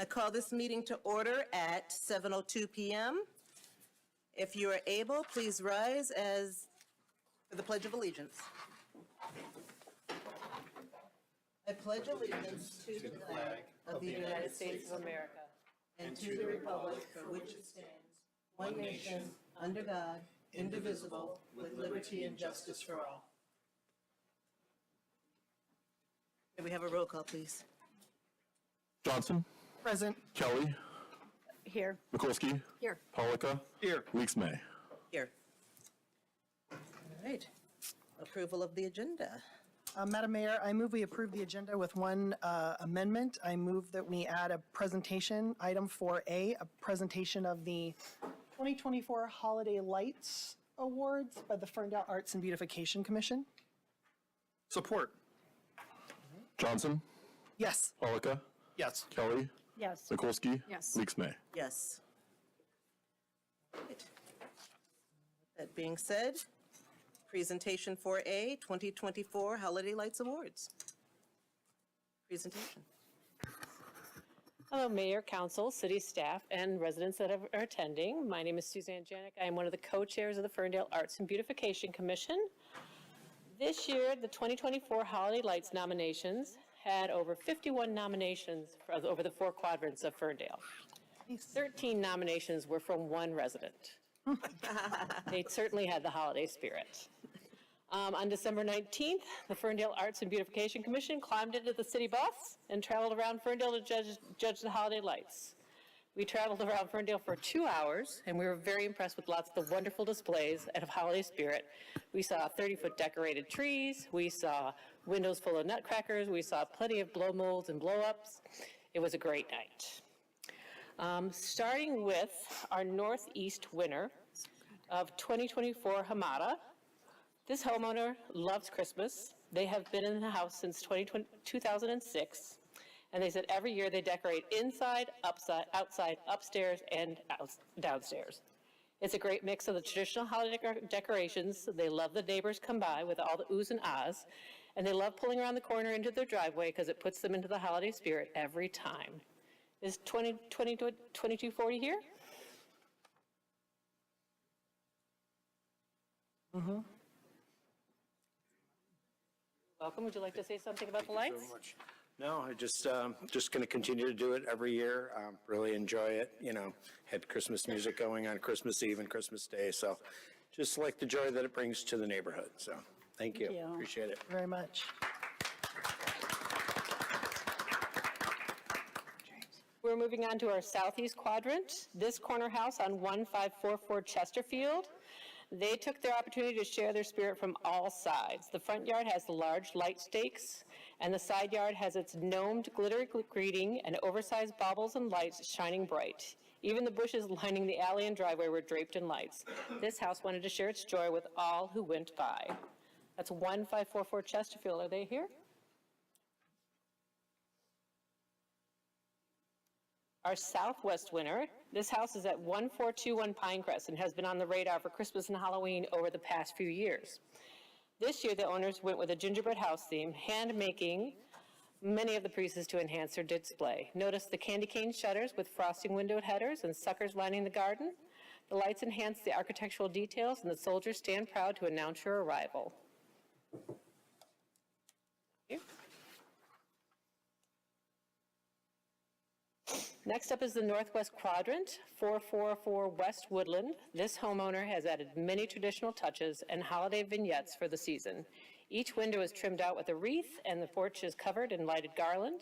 I call this meeting to order at 7:02 p.m. If you are able, please rise for the Pledge of Allegiance. I pledge allegiance to the flag of the United States of America and to the republic for which it stands, one nation, under God, indivisible, with liberty and justice for all. Can we have a roll call, please? Johnson. Present. Kelly. Here. Mikulski. Here. Polika. Here. Leaks May. Here. All right. Approval of the agenda. Madam Mayor, I move we approve the agenda with one amendment. I move that we add a presentation, item 4A, a presentation of the 2024 Holiday Lights Awards by the Ferndale Arts and Beautification Commission. Support. Johnson. Yes. Polika. Yes. Kelly. Yes. Mikulski. Yes. Leaks May. Yes. Right. That being said, presentation 4A, 2024 Holiday Lights Awards. Presentation. Hello, Mayor, Council, City staff, and residents that are attending. My name is Suzanne Janik. I am one of the co-chairs of the Ferndale Arts and Beautification Commission. This year, the 2024 Holiday Lights nominations had over 51 nominations over the 4 quadrants of Ferndale. 13 nominations were from one resident. They certainly had the holiday spirit. On December 19th, the Ferndale Arts and Beautification Commission climbed into the city bus and traveled around Ferndale to judge the holiday lights. We traveled around Ferndale for 2 hours, and we were very impressed with lots of the wonderful displays of holiday spirit. We saw 30-foot decorated trees. We saw windows full of nutcrackers. We saw plenty of blow molds and blow-ups. It was a great night. Starting with our Northeast winner of 2024 Hamada. This homeowner loves Christmas. They have been in the house since 2006. And they said every year they decorate inside, outside, upstairs, and downstairs. It's a great mix of the traditional holiday decorations. They love the neighbors come by with all the oohs and ahs. And they love pulling around the corner into their driveway because it puts them into the holiday spirit every time. Is 2240 here? Mm-hmm. Welcome. Would you like to say something about the lights? Thank you so much. No, I just going to continue to do it every year. Really enjoy it. You know, had Christmas music going on Christmas Eve and Christmas Day. So just like the joy that it brings to the neighborhood. So thank you. Appreciate it. Very much. We're moving on to our southeast quadrant. This corner house on 1544 Chesterfield. They took their opportunity to share their spirit from all sides. The front yard has the large light stakes, and the side yard has its gnomed glittery greeting and oversized baubles and lights shining bright. Even the bushes lining the alley and driveway were draped in lights. This house wanted to share its joy with all who went by. That's 1544 Chesterfield. Are they here? Our southwest winner, this house is at 1421 Pinecrest and has been on the radar for Christmas and Halloween over the past few years. This year, the owners went with a gingerbread house theme, hand-making many of the pieces to enhance their display. Notice the candy cane shutters with frosting windowed headers and suckers lining the garden. The lights enhance the architectural details, and the soldiers stand proud to announce your arrival. Here. Next up is the northwest quadrant, 444 West Woodland. This homeowner has added many traditional touches and holiday vignettes for the season. Each window is trimmed out with a wreath, and the porch is covered in lighted garland.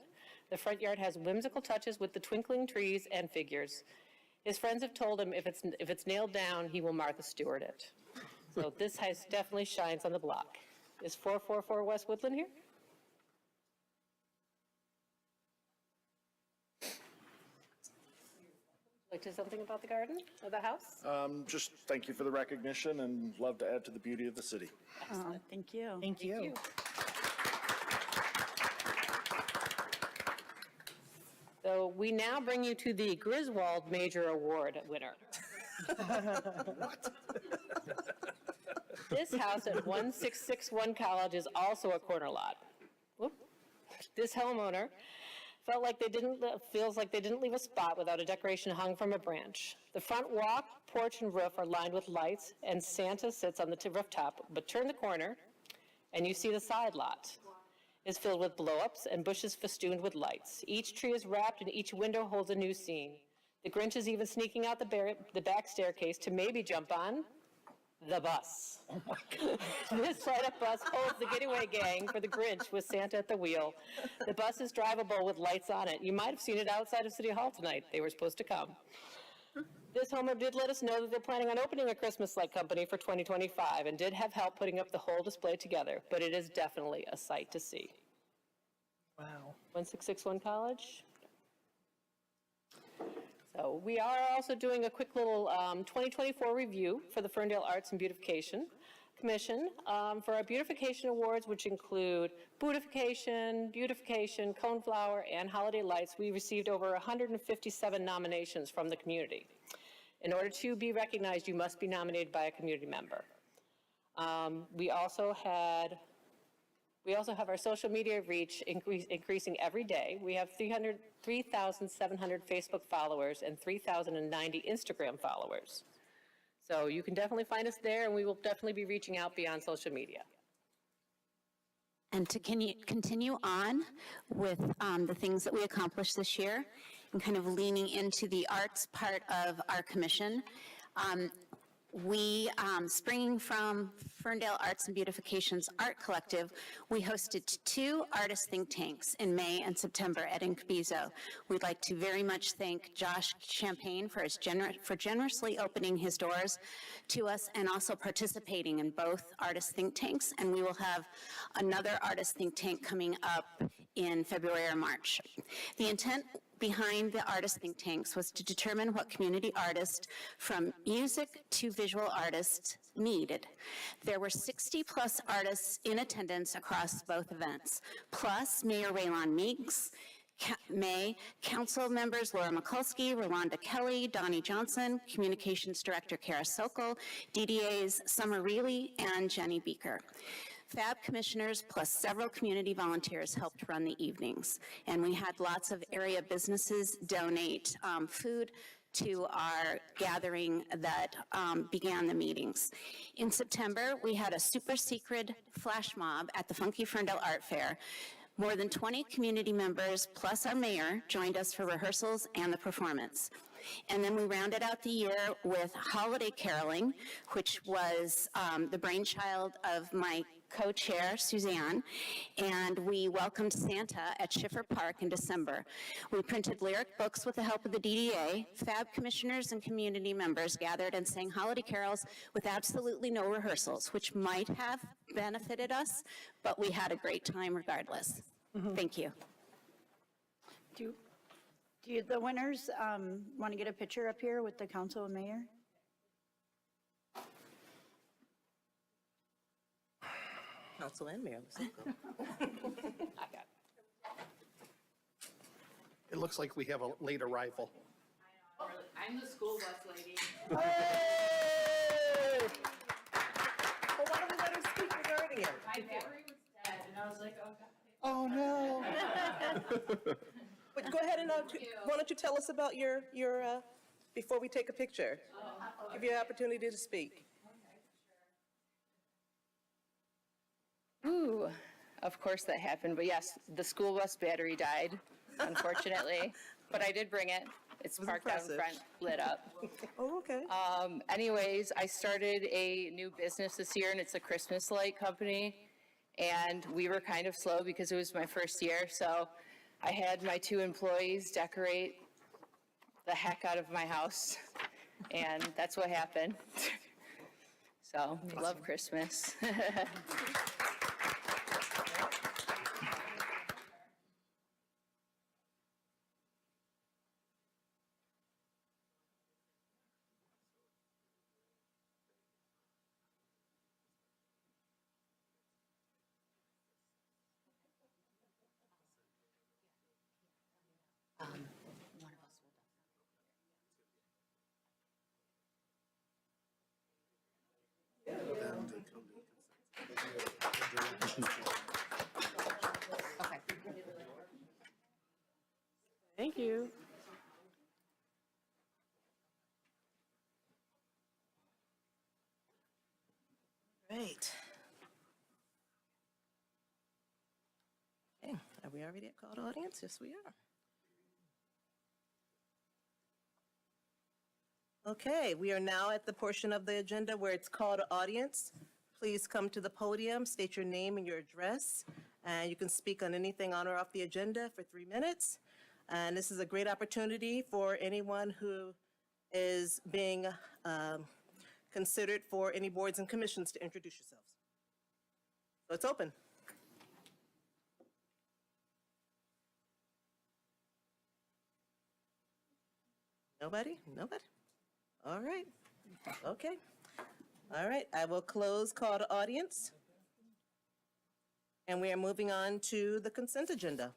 The front yard has whimsical touches with the twinkling trees and figures. His friends have told him if it's nailed down, he will Martha Stewart it. So this house definitely shines on the block. Is 444 West Woodland here? Like to say something about the garden or the house? Just thank you for the recognition and love to add to the beauty of the city. Thank you. Thank you. So we now bring you to the Griswold Major Award winner. This house at 1661 College is also a corner lot. Whoop. This homeowner feels like they didn't leave a spot without a decoration hung from a branch. The front walk, porch, and roof are lined with lights, and Santa sits on the rooftop, but turn the corner, and you see the side lot is filled with blow-ups and bushes festooned with lights. Each tree is wrapped, and each window holds a new scene. The Grinch is even sneaking out the back staircase to maybe jump on the bus. This light-up bus holds the getaway gang for the Grinch with Santa at the wheel. The bus is drivable with lights on it. You might have seen it outside of City Hall tonight. They were supposed to come. This homer did let us know that they're planning on opening a Christmas light company for 2025 and did have help putting up the whole display together, but it is definitely a sight to see. Wow. 1661 College. So we are also doing a quick little 2024 review for the Ferndale Arts and Beautification Commission for our beautification awards, which include beautification, coneflower, and holiday lights. We received over 157 nominations from the community. In order to be recognized, you must be nominated by a community member. We also have our social media reach increasing every day. We have 3,700 Facebook followers and 3,090 Instagram followers. So you can definitely find us there, and we will definitely be reaching out beyond social media. And to continue on with the things that we accomplished this year and kind of leaning into the arts part of our commission, we, springing from Ferndale Arts and Beautification's Art Collective, we hosted 2 artist think tanks in May and September at Incubizo. We'd like to very much thank Josh Champagne for generously opening his doors to us and also participating in both artist think tanks. And we will have another artist think tank coming up in February or March. The intent behind the artist think tanks was to determine what community artists, from music to visual artists, needed. There were 60+ artists in attendance across both events, plus Mayor Raylon Meeks, Council members Laura Mikulski, Rolanda Kelly, Donnie Johnson, Communications Director Kara Sokol, DDA's Summer Reilly, and Jenny Beaker. FAB commissioners plus several community volunteers helped run the evenings, and we had lots of area businesses donate food to our gathering that began the meetings. In September, we had a super secret flash mob at the Funky Ferndale Art Fair. More than 20 community members plus our mayor joined us for rehearsals and the performance. And then we rounded out the year with holiday caroling, which was the brainchild of my co-chair, Suzanne, and we welcomed Santa at Schiffer Park in December. We printed lyric books with the help of the DDA. FAB commissioners and community members gathered and sang holiday carols with absolutely no rehearsals, which might have benefited us, but we had a great time regardless. Thank you. Do the winners want to get a picture up here with the council and mayor? Council and Mayor. It looks like we have a late arrival. I'm the school bus lady. Hey! Well, why don't we let her speak regarding it? My battery was dead, and I was like, oh, God. Oh, no. But go ahead and, why don't you tell us about your before we take a picture? Give you an opportunity to speak. Ooh, of course that happened, but yes, the school bus battery died, unfortunately, but I did bring it. It's parked out in front, lit up. Oh, okay. Anyways, I started a new business this year, and it's a Christmas light company, and we were kind of slow because it was my first year, so I had my 2 employees decorate the heck out of my house, and that's what happened. So, love Christmas. right. Okay, are we already at call to audience? Yes, we are. Okay, we are now at the portion of the agenda where it's call to audience. Please come to the podium, state your name and your address, and you can speak on anything on or off the agenda for 3 minutes. And this is a great opportunity for anyone who is being considered for any boards and commissions to introduce yourselves. So it's open. Nobody? Nobody? All right. Okay. All right, I will close call to audience. And we are moving on to the consent agenda.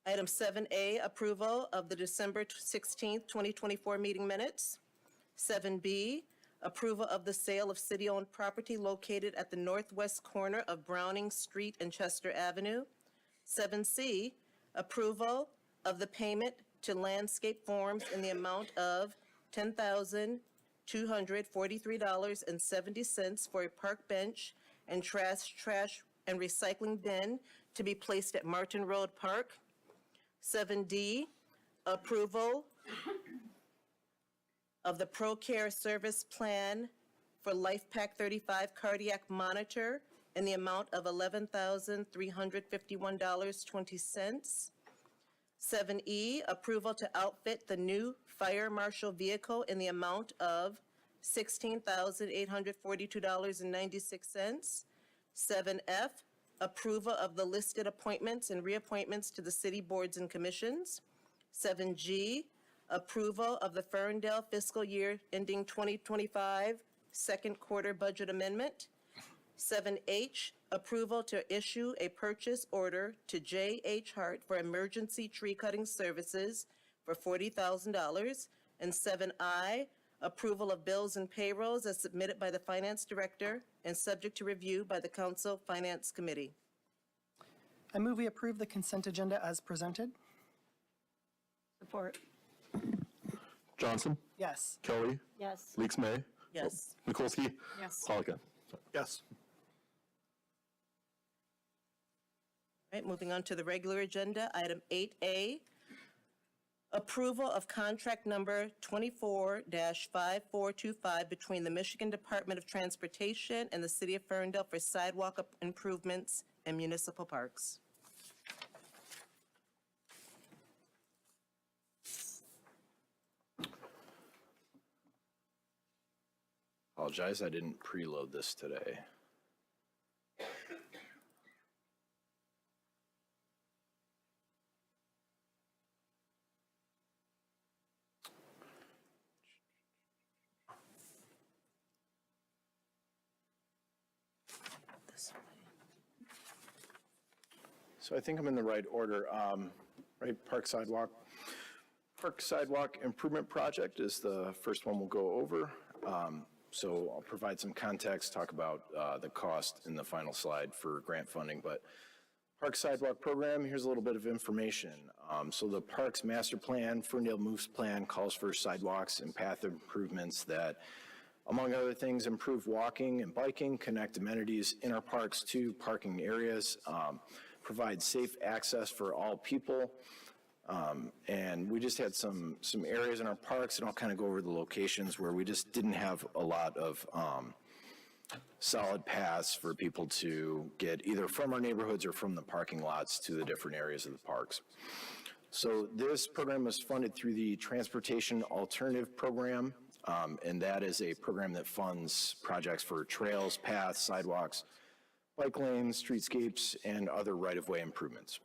Item 7A, approval of the December 16th, 2024 meeting minutes. 7B, approval of the sale of city-owned property located at the northwest corner of Browning Street and Chester Avenue. 7C, approval of the payment to Landscape Forms in the amount of $10,243.70 for a park bench and trash and recycling bin to be placed at Martin Road Park. 7D, approval of the ProCare service plan for LifePak 35 cardiac monitor in the amount of $11,351.20. 7E, approval to outfit the new fire marshal vehicle in the amount of $16,842.96. 7F, approval of the listed appointments and reappointments to the city boards and commissions. 7G, approval of the Ferndale fiscal year ending 2025 second quarter budget amendment. 7H, approval to issue a purchase order to J.H. Hart for emergency tree cutting services for $40,000. And 7I, approval of bills and payrolls as submitted by the Finance Director and subject to review by the Council Finance Committee. I move we approve the consent agenda as presented. Support. Johnson, Yes. Kelly, Yes. Leaks May, Yes. Mikulski, Yes. Halika. Yes. All right, moving on to the regular agenda, item 8A, approval of contract number 24-5425 between the Michigan Department of Transportation and the City of Ferndale for sidewalk improvements in municipal parks. Apologize, I didn't preload this today. So I think I'm in the right order. Right, Park Sidewalk Improvement Project is the first one we'll go over. So I'll provide some context, talk about the cost in the final slide for grant funding. But Park Sidewalk Program, here's a little bit of information. So the Parks Master Plan, Ferndale Moves Plan, calls for sidewalks and path improvements that, among other things, improve walking and biking, connect amenities in our parks to parking areas, provide safe access for all people. And we just had some areas in our parks, and I'll kind of go over the locations where we just didn't have a lot of solid paths for people to get either from our neighborhoods or from the parking lots to the different areas of the parks. So this program was funded through the Transportation Alternative Program, and that is a program that funds projects for trails, paths, sidewalks, bike lanes, streetscapes, and other right-of-way improvements.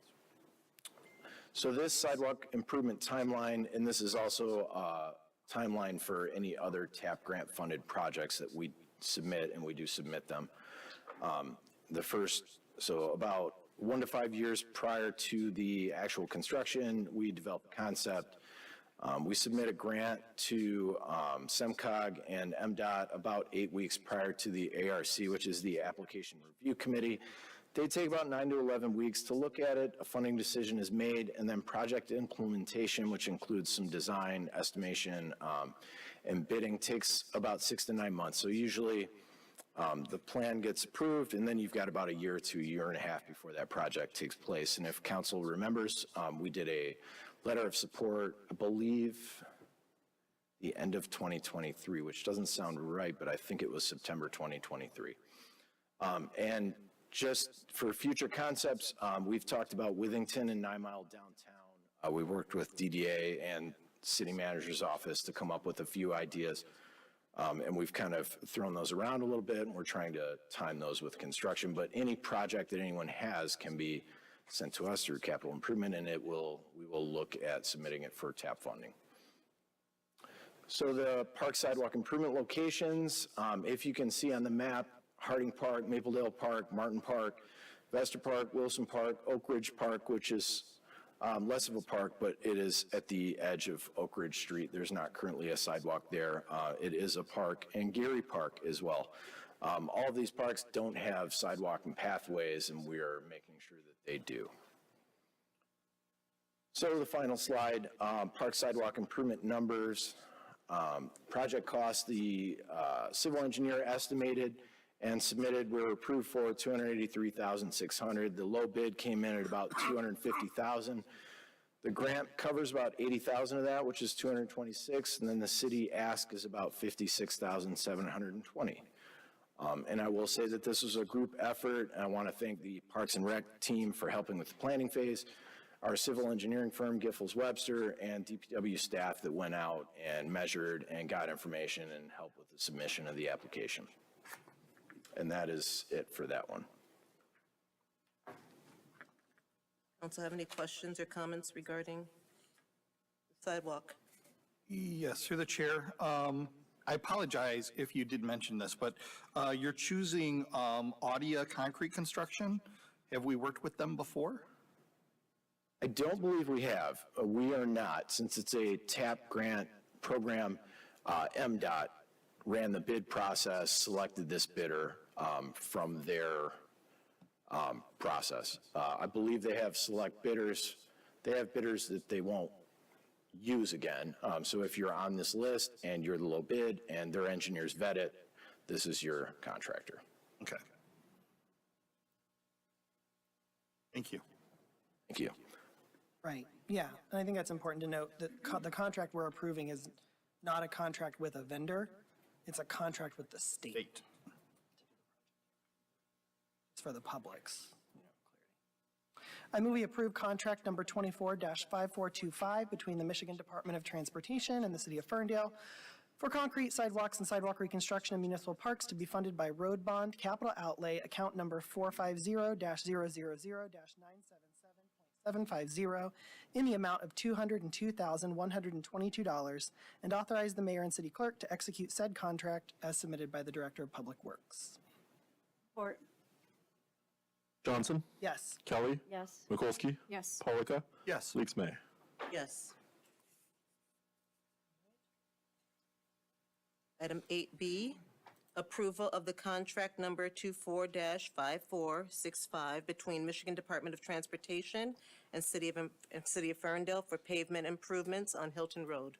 So this sidewalk improvement timeline, and this is also a timeline for any other TAP grant funded projects that we submit, and we do submit them. So about 1 to 5 years prior to the actual construction, we develop a concept. We submit a grant to SEMCOG and MDOT about 8 weeks prior to the ARC, which is the Application Review Committee. They take about 9 to 11 weeks to look at it. A funding decision is made, and then project implementation, which includes some design, estimation, and bidding, takes about 6 to 9 months. So usually the plan gets approved, and then you've got about a year to a year and a half before that project takes place. And if council remembers, we did a letter of support, I believe, the end of 2023, which doesn't sound right, but I think it was September 2023. And just for future concepts, we've talked about Withington and 9 Mile downtown. We worked with DDA and city manager's office to come up with a few ideas. And we've kind of thrown those around a little bit, and we're trying to time those with construction. But any project that anyone has can be sent to us through capital improvement, and we will look at submitting it for TAP funding. So the park sidewalk improvement locations, if you can see on the map, Harding Park, Mapledale Park, Martin Park, Vesta Park, Wilson Park, Oak Ridge Park, which is less of a park, but it is at the edge of Oak Ridge Street. There's not currently a sidewalk there. It is a park, and Geary Park as well. All of these parks don't have sidewalk and pathways, and we are making sure that they do. So the final slide, park sidewalk improvement numbers. Project costs, the civil engineer estimated and submitted, were approved for $283,600. The low bid came in at about $250,000. The grant covers about $80,000 of that, which is $226,000, and then the city ask is about $56,720. And I will say that this was a group effort, and I want to thank the Parks and Rec team for helping with the planning phase, our civil engineering firm, Giffords Webster, and DPW staff that went out and measured and got information and helped with the submission of the application. And that is it for that one. Council have any questions or comments regarding the sidewalk? Yes, through the chair. I apologize if you did mention this, but you're choosing Audia Concrete Construction. Have we worked with them before? I don't believe we have. We are not. Since it's a TAP grant program, MDOT ran the bid process, selected this bidder from their process. I believe they have select bidders. They have bidders that they won't use again. So if you're on this list and you're the low bid and their engineers vet it, this is your contractor. Okay. Thank you. Thank you. Right, yeah, and I think that's important to note that the contract we're approving is not a contract with a vendor, it's a contract with the state. It's for the public's, clarity. I move we approve contract number 24-5425 between the Michigan Department of Transportation and the City of Ferndale for concrete sidewalks and sidewalk reconstruction in municipal parks to be funded by Road Bond Capital Outlay, account number 450-000-977.750 in the amount of $202,122, and authorize the mayor and city clerk to execute said contract as submitted by the Director of Public Works. Support. Johnson? Yes. Kelly? Yes. Mikulski? Yes. Polika? Yes. Leaks May. Yes. Item 8B, approval of the contract number 24-5465 between Michigan Department of Transportation and City of Ferndale for pavement improvements on Hilton Road.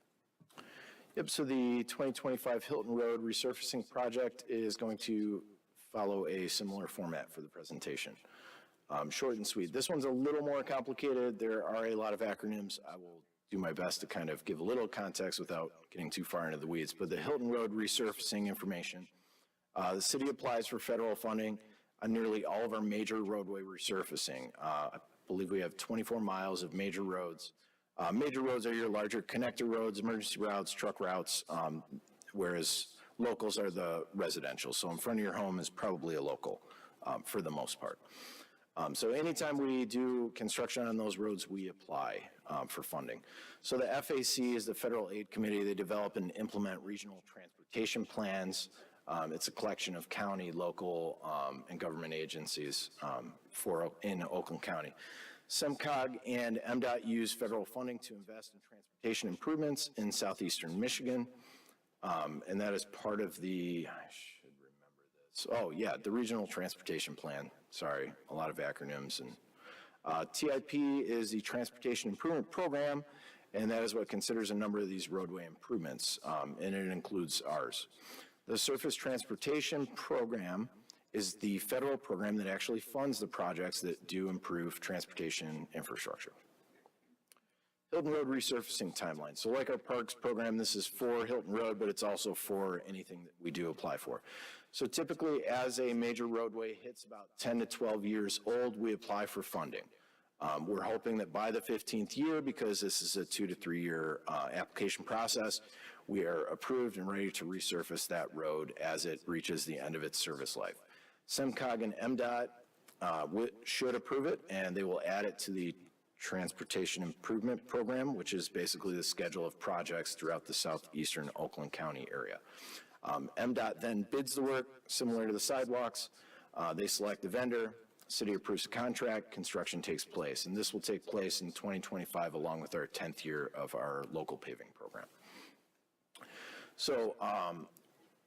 Yep, so the 2025 Hilton Road resurfacing project is going to follow a similar format for the presentation. Short and sweet. This one's a little more complicated. There are a lot of acronyms. I will do my best to kind of give a little context without getting too far into the weeds. But the Hilton Road resurfacing information, the city applies for federal funding on nearly all of our major roadway resurfacing. I believe we have 24 miles of major roads. Major roads are your larger connector roads, emergency routes, truck routes, whereas locals are the residential. So in front of your home is probably a local for the most part. So anytime we do construction on those roads, we apply for funding. So the FAC is the Federal Aid Committee. They develop and implement regional transportation plans. It's a collection of county, local, and government agencies in Oakland County. SEMCOG and MDOT use federal funding to invest in transportation improvements in southeastern Michigan. And that is part of the, I should remember this. Oh, yeah, the Regional Transportation Plan. Sorry, a lot of acronyms. And TIP is the Transportation Improvement Program, and that is what considers a number of these roadway improvements, and it includes ours. The Surface Transportation Program is the federal program that actually funds the projects that do improve transportation infrastructure. Hilton Road resurfacing timeline. So like our parks program, this is for Hilton Road, but it's also for anything that we do apply for. So typically, as a major roadway hits about 10 to 12 years old, we apply for funding. We're hoping that by the 15th year, because this is a 2 to 3 year application process, we are approved and ready to resurface that road as it reaches the end of its service life. SEMCOG and MDOT should approve it, and they will add it to the Transportation Improvement Program, which is basically the schedule of projects throughout the southeastern Oakland County area. MDOT then bids the work, similar to the sidewalks. They select the vendor, city approves the contract, construction takes place. And this will take place in 2025 along with our 10th year of our local paving program. So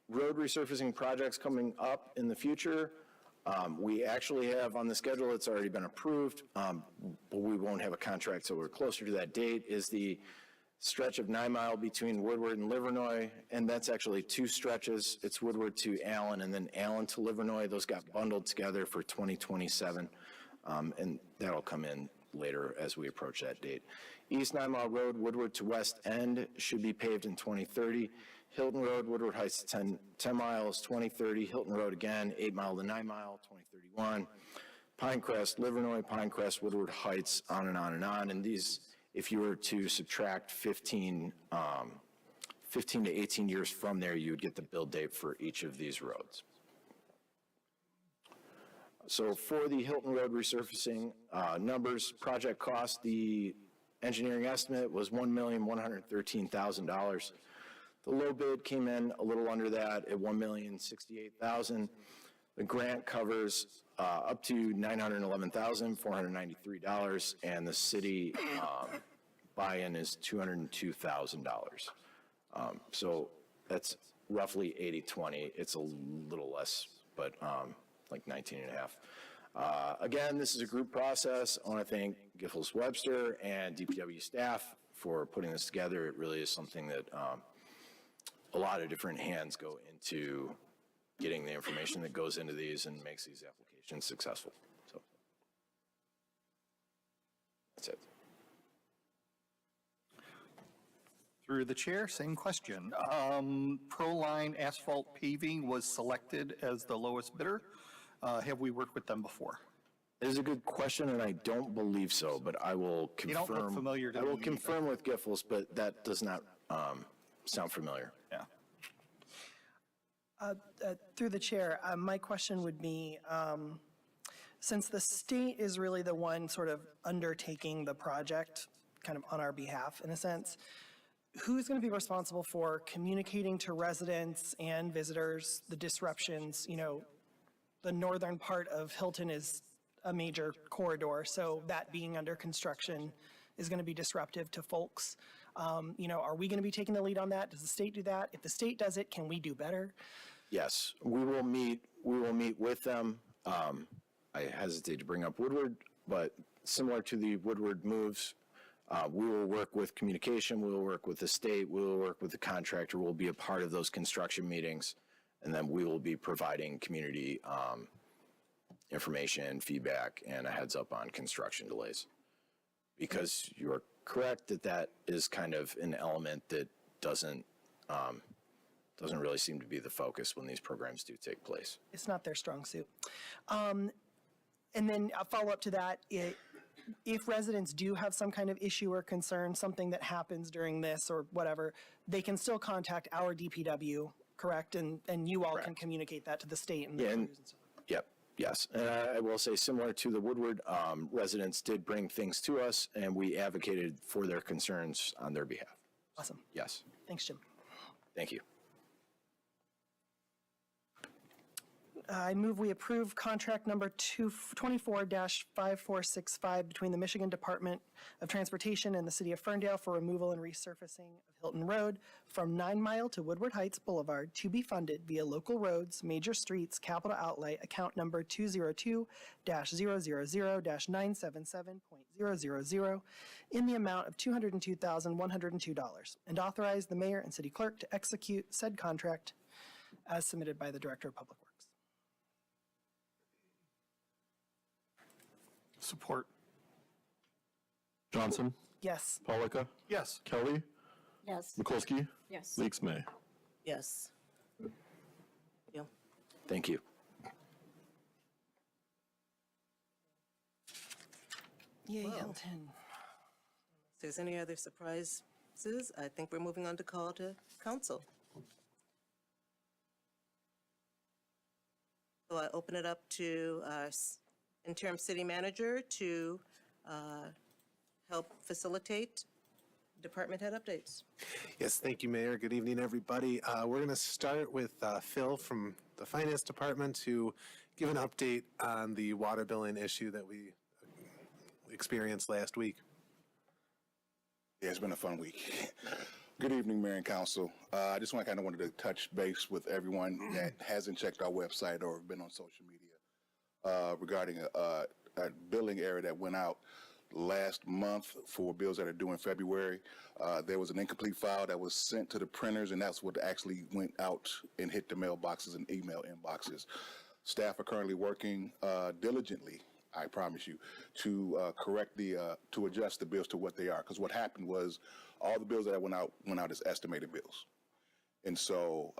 road resurfacing projects coming up in the future. We actually have on the schedule, it's already been approved, but we won't have a contract so we're closer to that date, is the stretch of 9 Mile between Woodward and Livernois, and that's actually 2 stretches. It's Woodward to Allen and then Allen to Livernois. Those got bundled together for 2027, and that'll come in later as we approach that date. East 9 Mile Road, Woodward to West End should be paved in 2030. Hilton Road, Woodward Heights, 10 miles, 2030. Hilton Road again, 8 Mile to 9 Mile, 2031. Pinecrest, Livernois, Pinecrest, Woodward Heights, on and on and on. And these, if you were to subtract 15 to 18 years from there, you would get the build date for each of these roads. So for the Hilton Road resurfacing numbers, project cost, the engineering estimate was $1,113,000. The low bid came in a little under that at $1,068,000. The grant covers up to $911,493, and the city buy-in is $202,000. So that's roughly 80-20. It's a little less, but like 19 and a half. Again, this is a group process. I want to thank Giffords Webster and DPW staff for putting this together. It really is something that a lot of different hands go into getting the information that goes into these and makes these applications successful. So that's it. Through the chair, same question. Proline Asphalt Paving was selected as the lowest bidder. Have we worked with them before? It is a good question, and I don't believe so, but I will confirm. You don't look familiar to I will me confirm with Giffords, but that does not sound familiar. Yeah. Through the chair, my question would be, since the state is really the one sort of undertaking the project kind of on our behalf, in a sense, who's going to be responsible for communicating to residents and visitors the disruptions? You know, the northern part of Hilton is a major corridor, so that being under construction is going to be disruptive to folks. You know, are we going to be taking the lead on that? Does the state do that? If the state does it, can we do better? Yes, we will meet with them. I hesitate to bring up Woodward, but similar to the Woodward moves, we will work with communication, we will work with the state, we will work with the contractor, we'll be a part of those construction meetings, and then we will be providing community information, feedback, and a heads up on construction delays. Because you're correct that that is kind of an element that doesn't really seem to be the focus when these programs do take place. It's not their strong suit. And then a follow-up to that, if residents do have some kind of issue or concern, something that happens during this or whatever, they can still contact our DPW, correct? And you all can communicate that to the state and the crews and stuff. Yep, yes. And I will say, similar to the Woodward, residents did bring things to us, and we advocated for their concerns on their behalf. Awesome. Yes. Thanks, Jim. Thank you. I move we approve contract number 24-5465 between the Michigan Department of Transportation and the City of Ferndale for removal and resurfacing of Hilton Road from 9 Mile to Woodward Heights Boulevard to be funded via local roads, major streets, capital outlay, account number 202-000-977.000 in the amount of $202,102, and authorize the mayor and city clerk to execute said contract as submitted by the Director of Public Works. Support. Johnson, Yes. Polika, Yes. Kelly, Yes. Mikulski, Yes. Leaks May. Yes. Yeah. Thank you. Yay, Wow. Elton. If there's any other surprises, I think we're moving on to call to council. So I open it up to our interim city manager to help facilitate department head updates. Yes, thank you, Mayor. Good evening, everybody. We're going to start with Phil from the Finance Department to give an update on the water billing issue that we experienced last week. Yeah, it's been a fun week. Good evening, Mayor and Council. I just wanted to touch base with everyone that hasn't checked our website or been on social media regarding a billing error that went out last month for bills that are due in February. There was an incomplete file that was sent to the printers, and that's what actually went out and hit the mailboxes and email inboxes. Staff are currently working diligently, I promise you, to to adjust the bills to what they are. Because what happened was all the bills that went out as estimated bills. And so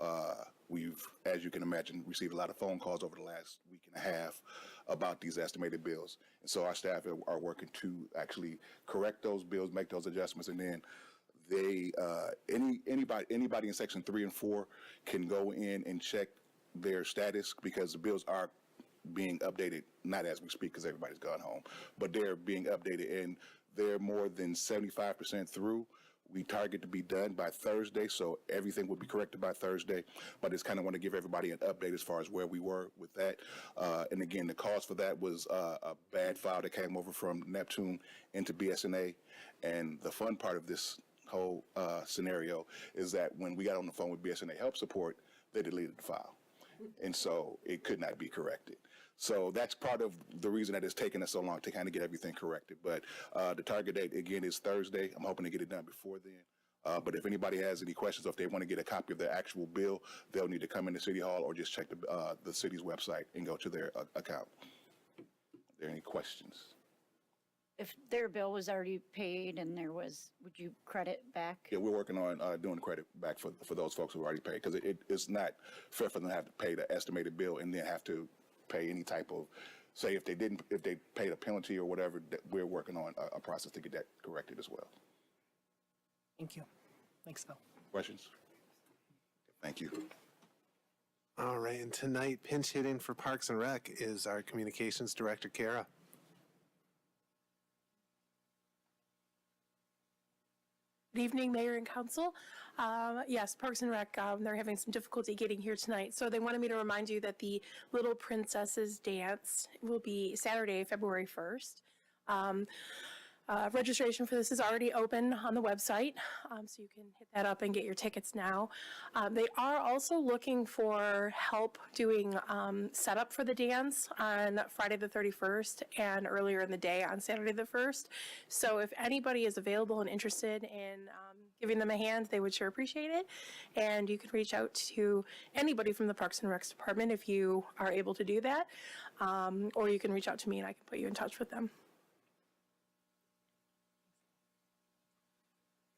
we've, as you can imagine, received a lot of phone calls over the last week and a half about these estimated bills. And so our staff are working to actually correct those bills, make those adjustments, and then they anybody in section 3 and 4 can go in and check their status, because the bills are being updated, not as we speak because everybody's gone home, but they're being updated, and they're more than 75% through. We target to be done by Thursday, so everything will be corrected by Thursday. But just kind of want to give everybody an update as far as where we were with that. And again, the cause for that was a bad file that came over from Neptune into BSNA. And the fun part of this whole scenario is that when we got on the phone with BSNA Help Support, they deleted the file. And so it could not be corrected. So that's part of the reason that it's taken us so long to kind of get everything corrected. But the target date, again, is Thursday. I'm hoping to get it done before then. But if anybody has any questions, or if they want to get a copy of the actual bill, they'll need to come into City Hall or just check the city's website and go to their account. Are there any questions? If their bill was already paid and there was, would you credit back? Yeah, we're working on doing the credit back for those folks who already paid, because it's not fair for them to have to pay the estimated bill and then have to pay any type of, say if they paid a penalty or whatever, we're working on a process to get that corrected as well. Thank you. Thanks, Phil. Questions? Thank you. All right, and tonight, pinch hitting for Parks and Rec is our Communications Director, Kara. Good evening, Mayor and Council. Yes, Parks and Rec, they're having some difficulty getting here tonight. So they wanted me to remind you that the Little Princesses Dance will be Saturday, February 1st. Registration for this is already open on the website, so you can hit that up and get your tickets now. They are also looking for help doing setup for the dance on Friday the 31st and earlier in the day on Saturday the 1st. So if anybody is available and interested in giving them a hand, they would sure appreciate it. And you can reach out to anybody from the Parks and Recs Department if you are able to do that, or you can reach out to me and I can put you in touch with them.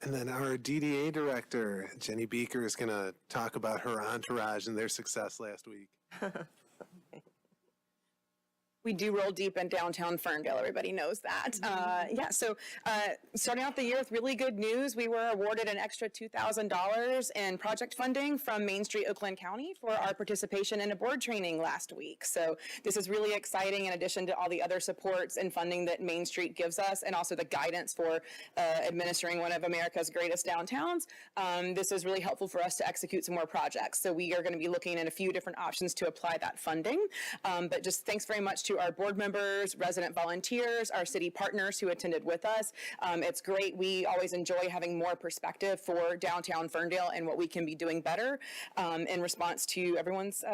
And then our DDA Director, Jenny Beaker, is going to talk about her entourage and their success last week. We do roll deep in downtown Ferndale. Everybody knows that. Starting off the year with really good news, we were awarded an extra $2,000 in project funding from Main Street Oakland County for our participation in a board training last week. So this is really exciting in addition to all the other supports and funding that Main Street gives us, and also the guidance for administering one of America's greatest downtowns. This is really helpful for us to execute some more projects. So we are going to be looking at a few different options to apply that funding. But just thanks very much to our board members, resident volunteers, our city partners who attended with us. It's great. We always enjoy having more perspective for downtown Ferndale and what we can be doing better in response to everyone's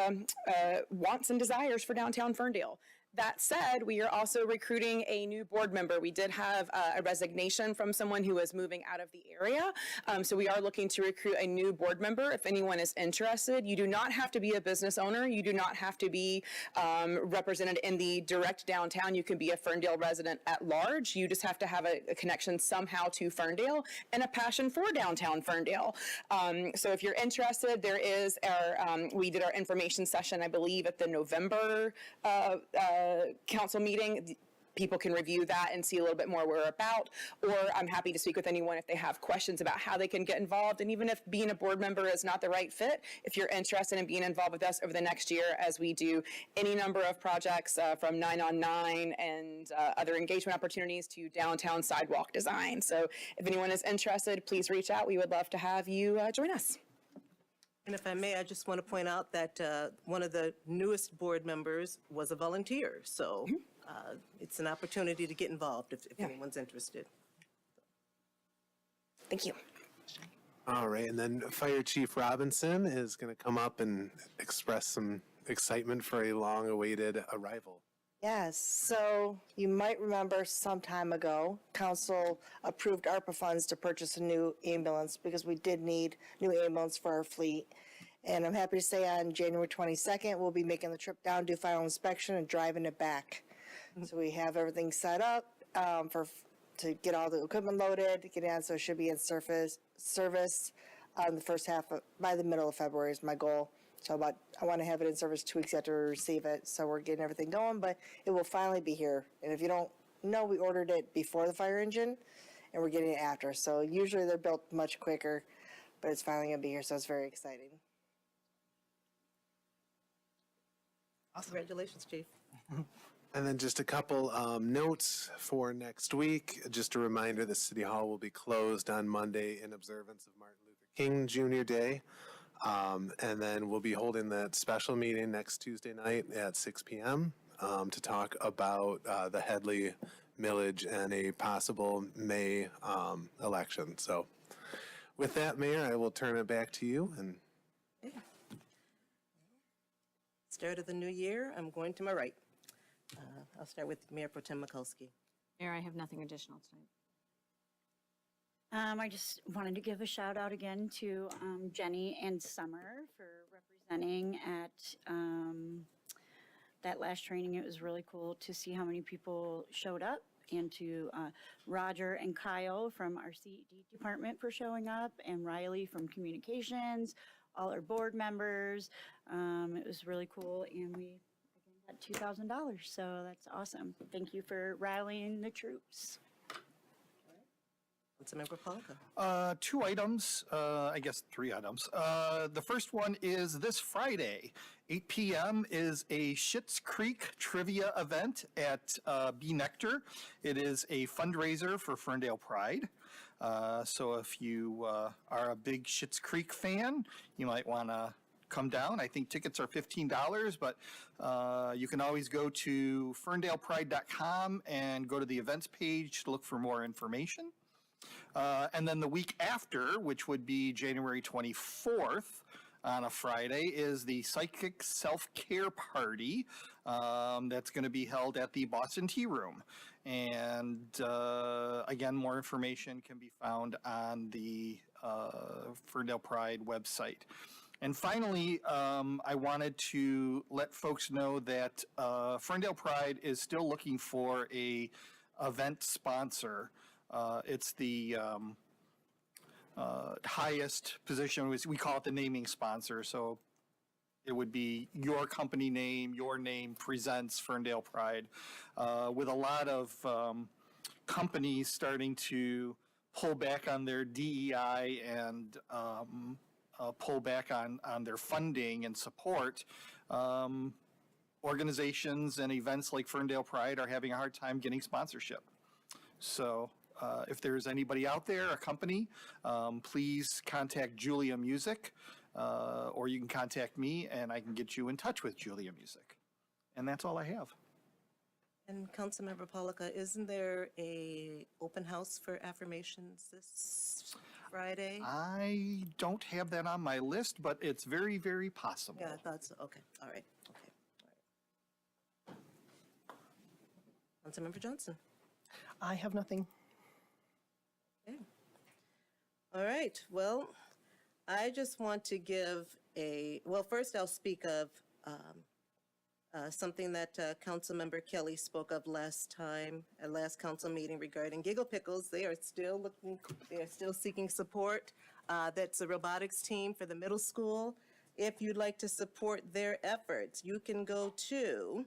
wants and desires for downtown Ferndale. That said, we are also recruiting a new board member. We did have a resignation from someone who was moving out of the area. So we are looking to recruit a new board member if anyone is interested. You do not have to be a business owner. You do not have to be represented in the direct downtown. You can be a Ferndale resident at large. You just have to have a connection somehow to Ferndale and a passion for downtown Ferndale. So if you're interested, there is we did our information session, I believe, at the November council meeting. People can review that and see a little bit more where we're about, or I'm happy to speak with anyone if they have questions about how they can get involved. And even if being a board member is not the right fit, if you're interested in being involved with us over the next year as we do any number of projects from 9 on 9 and other engagement opportunities to downtown sidewalk design. So if anyone is interested, please reach out. We would love to have you join us. And if I may, I just want to point out that one of the newest board members was a volunteer. So it's an opportunity to get involved if anyone's interested. Thank you. All right, and then Fire Chief Robinson is going to come up and express some excitement for a long-awaited arrival. Yes, so you might remember some time ago, council approved ARPA funds to purchase a new ambulance because we did need new ambulance for our fleet. And I'm happy to say on January 22nd, we'll be making the trip down, do final inspection, and driving it back. So we have everything set up to get all the equipment loaded, get it on, so it should be in service the first half by the middle of February is my goal. So I want to have it in service 2 weeks after we receive it, so we're getting everything going, but it will finally be here. And if you don't know, we ordered it before the fire engine, and we're getting it after. So usually they're built much quicker, but it's finally going to be here, so it's very exciting. Awesome. Congratulations, Chief. And then just a couple notes for next week. Just a reminder that City Hall will be closed on Monday in observance of Martin Luther King Jr. Day. And then we'll be holding that special meeting next Tuesday night at 6 p.m. To talk about the Headley millage and a possible May election. So with that, Mayor, I will turn it back to you. And Start of the new year, I'm going to my right. I'll start with Mayor Pro Tem Mikulski. Mayor, I have nothing additional tonight. I just wanted to give a shout out again to Jenny and Summer for representing at that last training. It was really cool to see how many people showed up, and to Roger and Kyle from our CED department for showing up, and Riley from communications, all our board members. It was really cool, and we got $2,000, so that's awesome. Thank you for rallying the troops. Councilmember Polka. 2 items, I guess 3 items. The first one is this Friday, 8 p.m. is a Schitt's Creek trivia event at B Nectar. It is a fundraiser for Ferndale Pride. So if you are a big Schitt's Creek fan, you might want to come down. I think tickets are $15, but you can always go to ferndalepride.com and go to the events page to look for more information. And then the week after, which would be January 24th on a Friday, is the Psychic Self-Care Party that's going to be held at the Boston Tea Room. And again, more information can be found on the Ferndale Pride website. And finally, I wanted to let folks know that Ferndale Pride is still looking for a event sponsor. It's the highest position. We call it the naming sponsor. So It would be your company name, your name presents Ferndale Pride, with a lot of companies starting to pull back on their DEI and pull back on their funding and support. Organizations and events like Ferndale Pride are having a hard time getting sponsorship. So if there's anybody out there, a company, please contact Julia Music, or you can contact me and I can get you in touch with Julia Music. And that's all I have. And Councilmember Polika, isn't there a open house for affirmations this Friday? I don't have that on my list, but it's very, very possible. Yeah, I thought so. Okay, all right, okay. All right. Councilmember Johnson. I have nothing. Okay. All right, well, I just want to give well, first I'll speak of something that Councilmember Kelly spoke of last time, at last council meeting regarding Giggle Pickles. They are still seeking support. That's a robotics team for the middle school. If you'd like to support their efforts, you can go to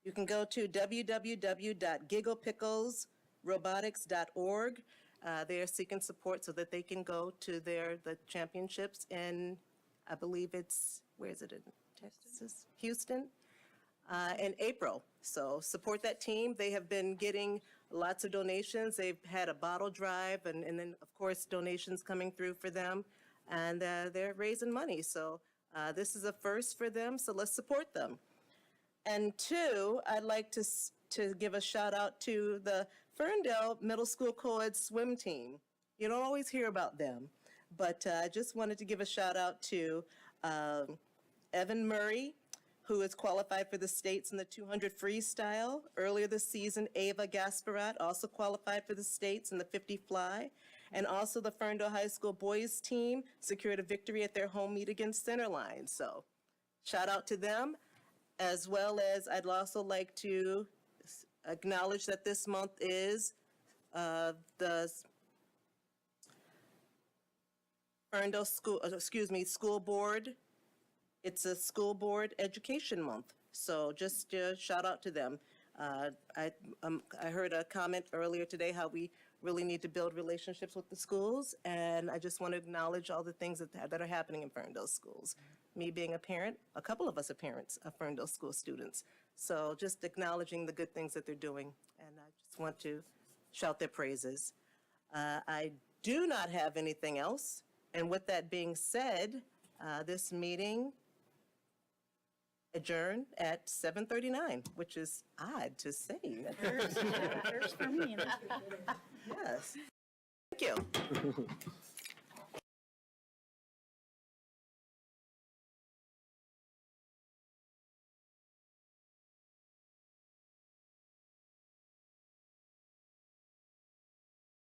www.gigglepicklesrobotics.org. They are seeking support so that they can go to the championships in, I believe it's, where is it, in Texas? Houston, in April. So support that team. They have been getting lots of donations. They've had a bottle drive and then, of course, donations coming through for them. And they're raising money. So this is a first for them, so let's support them. And two, I'd like to give a shout out to the Ferndale Middle School Co-ed swim team. You don't always hear about them, but I just wanted to give a shout out to Evan Murray, who is qualified for the states in the 200 freestyle. Earlier this season, Ava Gasparat also qualified for the states in the 50 fly. And also the Ferndale High School boys team secured a victory at their home meet against Centerline. So shout out to them, as well as I'd also like to acknowledge that this month is the Ferndale school board. It's a school board education month. So just shout out to them. I heard a comment earlier today how we really need to build relationships with the schools, and I just want to acknowledge all the things that are happening in Ferndale schools. Me being a parent, a couple of us are parents of Ferndale school students. So just acknowledging the good things that they're doing, and I just want to shout their praises. I do not have anything else, and with that being said, this meeting adjourned at 7:39, which is odd to say. First for me. Yes. Thank you.